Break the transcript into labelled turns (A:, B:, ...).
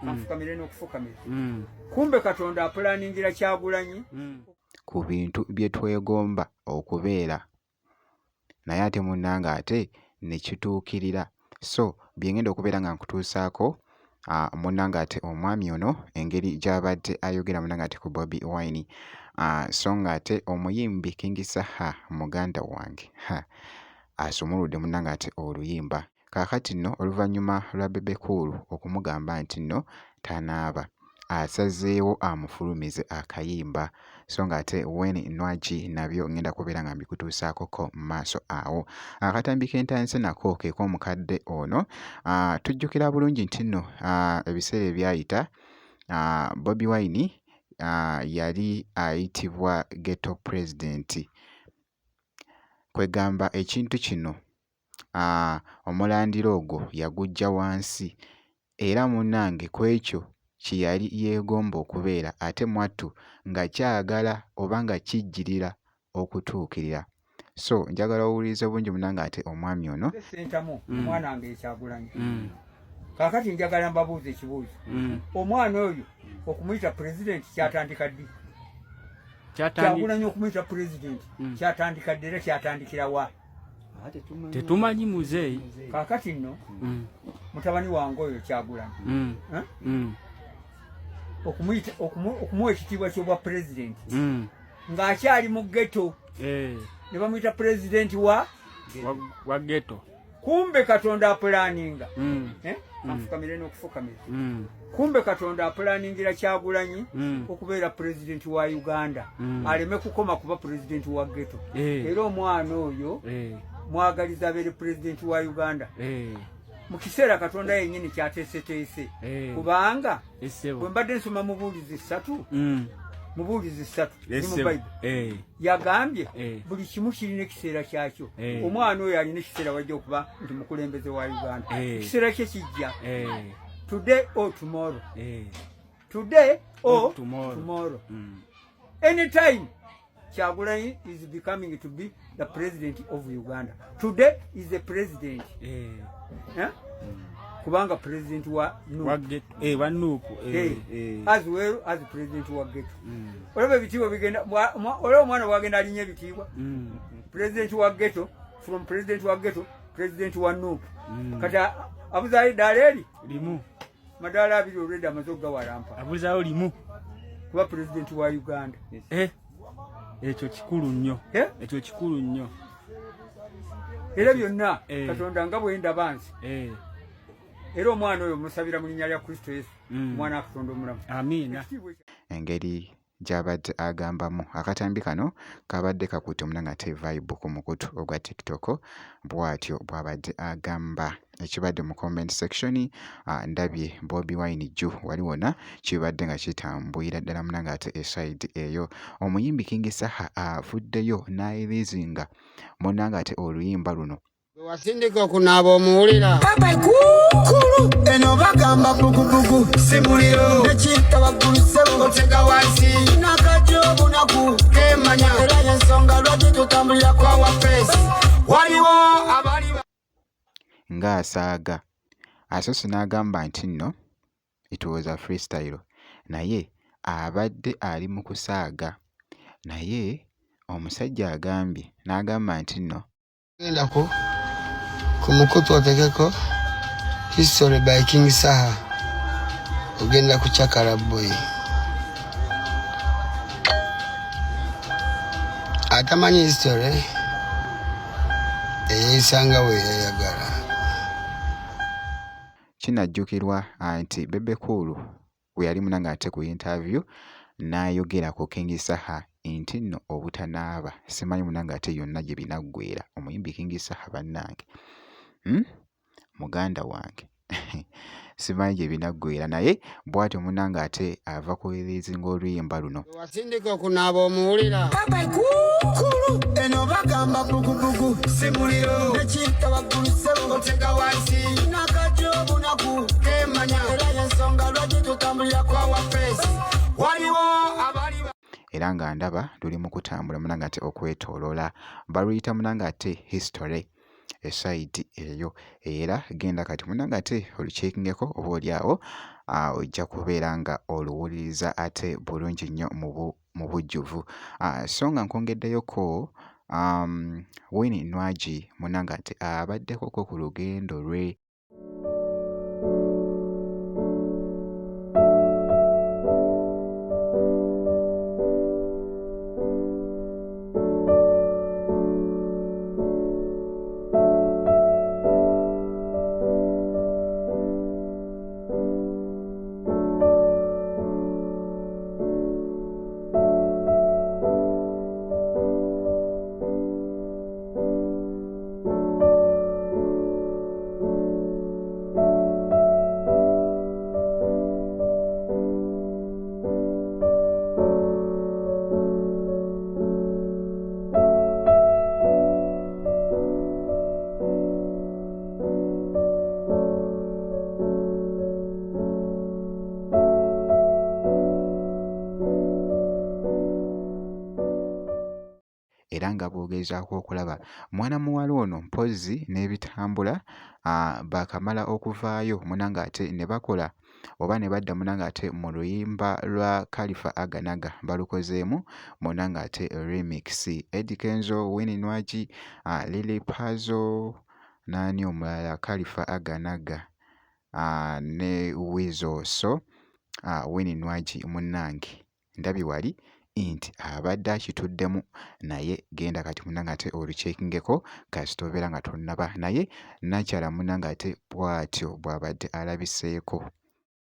A: Kanfukamire n'okufukamira. Kumbe Katonda apulaningira Kyagulanyi
B: ku bintu bye twegomba okubeera naye ate munnanga ate ne kituukirira. So byengenda okubeera nga nkutuusaako munnanga ate omwami ono engeri gy'abadde ayogera munnanga ate ku Bobi Wine. So nga ate omuyimbi King Saha muganda wange asumuludde munnanga ate oluyimba. Kaakati nno oluvannyuma lwa Bebe Cool okumugamba nti nno tanaaba asazeewo amufulumize akayimba. So nga ate Wayne Nwagi nabyo ngenda kubeera nga mbikutuusaakoko mu maaso awo. Akatambi k'entanse nako ke k'omukadde ono. Tujjukira bulungi nti nno ebiseera ebyayita Bobi Wine yali ayitibwa Ghetto President. Kwegamba ekintu kino omulandira ogwo yaguggya wansi era munnange ku ekyo kye yali yeegomba okubeera ate mwattu nga kyagala oba nga kijjirira okutuukirira. So njagala owuliriza obungi munnange ate omwami ono
A: sentamu omwana wange Kyagulanyi. Kaakati njagala mbabuuza ekibuuzo. Omwana oyo okumuyita president kyatandika ddi? Kyagulanyi okumuyita president kyatandika ddi era kyatandikira wa?
C: Tetumanyi muzeeyi.
A: Kaakati nno mutabani wange oyo Kyagulanyi okumuwa ekitiibwa ky'obwa president ng'akyali mu ghetto ne bamuyita president wa
C: ghetto.
A: Kumbe Katonda apulaninga kanfukamire n'okufukamira. Kumbe Katonda apulaningira Kyagulanyi okubeera president wa Uganda aleme kukoma kuba president wa ghetto. Era omwana oyo mwagaliza abeere president wa Uganda mu kiseera Katonda yennyini kyateeseteese kubanga bwe mbadde nsoma mubuulizi 3 ni mu Bible yagambye buli kimu kirina ekiseera kyakyo. Omwana oyo alina ekiseera wajja okuba nti mukulembeze wa Uganda. Ekiseera kye kijja today or tomorrow. Today or tomorrow. Anytime Kyagulanyi is becoming to be the president of Uganda. Today is the president. Kubanga president wa
C: Nuupu.
A: As well as president wa ghetto. Olaba ebitiibwa bigenda olaba omwana wagenda alinnya ebitiibwa. President wa ghetto, from president wa ghetto, president wa Nuupu. Kati abuzaayo eddaala eri
C: limu.
A: Madaala 2 olwedde amaze okugawalampa.
C: Abuzaayo limu.
A: Kuba president wa Uganda.
C: Ekyo kikulu nnyo. Ekyo kikulu nnyo.
A: Era byonna Katonda nga bw'endaba nsi. Era omwana oyo musabira mu linnya lya Kristo Yesu omwana wa Katonda omulamu.
C: Amiina.
B: engeri gy'abadde agambamu. Akatambi kano kabadde kakutte munnanga ate vibe ku mukutu ogwa TikTok bw'atyo bw'abadde agamba. Ekibadde mu comment section ndabye Bobi Wine jju wali wona kibadde nga kitambulira ddala munnanga ate eside eyo. Omuyimbi King Saha avuddeyo n'ayirizinga munnanga ate oluyimba luno
D: wasindika okunaaba omuwulira papa kukulu eno bagamba bugubugu simuliro nekiyita bagguluse otega wansi nakajobunaku kemanya era yensonga lwaki tutambulira kwa wafesi waliwo abali
B: ng'asaaga asoose n'agamba nti nno it was a freestyle naye abadde ali mu kusaaga naye omusajja agambye n'agamba nti nno
D: gendako ku mukutu otegeko History by King Saha ogenda kucakala boy atamanyi history eyisanga we yayagala.
B: Kinajjukirwa nti Bebe Cool we yali munnanga ate ku interview n'ayogera ku King Saha nti nno obutanaaba simanyi munnanga ate yonna gye binaggweera omuyimbi King Saha bannange muganda wange simanyi gye binaggweera naye bw'atyo munnanga ate ava kuyirizinga oluyimba luno
D: wasindika okunaaba omuwulira papa kukulu eno bagamba bugubugu simuliro nekiyita bagguluse otega wansi nakajobunaku kemanya era yensonga lwaki tutambulira kwa wafesi waliwo abali
B: era nga ndaba luli mu kutambula munnanga ate okwetooloola baluyita munnanga ate history esayidi eyo era genda kati munnange ate oluceekingeko oba oliawo ojja kubeera nga oluwuliriza ate bulungi nnyo mu bujjuvu. So nga nkwongeddeyoko Winnie Nwagi munnange ate abaddekoko ku lugendo lwe. Era nga bw'ogezaako okulaba mwana muwala ono mpozzi n'ebitambula baakamala okuvaayo munnange ate ne bakola oba ne badda munnange ate mu luyimba lwa Khalifa Aganaga balukozeemu munnange ate remix. Eddie Kenzo, Winnie Nwagi, Lily Pazzo n'ani omulala Khalifa Aganaga ne Weasel. So Winnie Nwagi munnange ndabye wali nti abadde akituddemu naye genda kati munnange ate oluceekingeko kasita obeera nga tonnaba naye nakyala munnange ate bw'atyo bw'abadde alabiseeko.